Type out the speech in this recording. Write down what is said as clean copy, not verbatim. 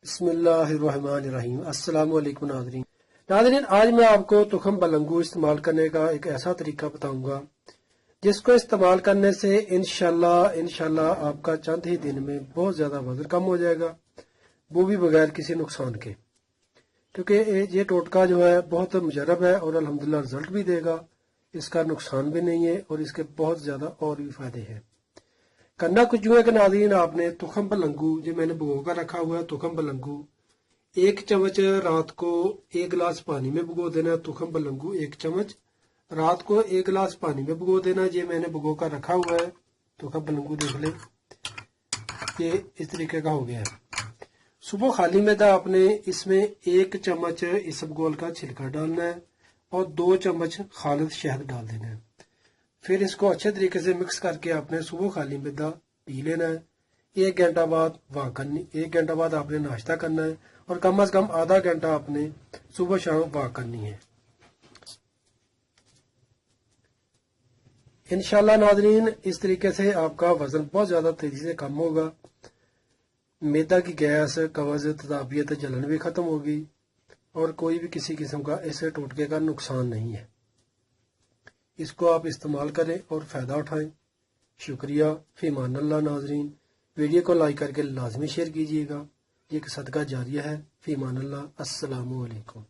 بسم اللہ الرحمن الرحیم۔ السلام علیکم ناظرین، آج میں آپ کو تخم بلنگو استعمال کرنے کا ایک ایسا طریقہ بتاؤں گا جس کو استعمال کرنے سے انشاءاللہ آپ کا چند ہی دن میں بہت زیادہ وزن کم ہو جائے گا، وہ بھی بغیر کسی نقصان کے، کیونکہ یہ ٹوٹکا جو ہے بہت مجرب ہے اور الحمدللہ رزلٹ بھی دے گا، اس کا نقصان بھی نہیں ہے اور اس کے بہت زیادہ اور بھی فائدے ہیں۔ کرنا کچھ جو ہے کہ ناظرین، آپ نے تخم بلنگو جو میں نے بھگو کر رکھا ہوا ہے، تخم بلنگو 1 چمچ رات کو 1 گلاس پانی میں بھگو دینا ہے۔ تخم بلنگو 1 چمچ رات کو 1 گلاس پانی میں بھگو دینا ہے۔ یہ میں نے بھگو کر رکھا ہوا ہے تخم بلنگو، دیکھ لیں یہ اس طریقے کا ہو گیا ہے۔ صبح خالی میدا آپ نے اس میں 1 چمچ اسبگول کا چھلکا ڈالنا ہے اور 2 چمچ خالص شہد ڈال دینا ہے۔ پھر اس کو اچھے طریقے سے مکس کر کے آپ نے صبح خالی میدا پی لینا ہے۔ 1 گھنٹہ بعد 1 گھنٹہ بعد آپ نے ناشتہ کرنا ہے اور کم از کم آدھا گھنٹہ آپ نے صبح شام واک کرنی ہے۔ انشاءاللہ ناظرین، اس طریقے سے آپ کا وزن بہت زیادہ تیزی سے کم ہوگا، میدا کی گیس، قبض، تذابیت، جلن بھی ختم ہوگی اور کوئی بھی کسی قسم کا اس ٹوٹکے کا نقصان نہیں ہے۔ اس کو آپ استعمال کریں اور فائدہ اٹھائیں۔ شکریہ، فی امان اللہ ناظرین۔ ویڈیو کو لائک کر کے لازمی شیئر کیجیے گا، یہ ایک صدقہ جاریہ ہے۔ فی امان اللہ، السلام علیکم۔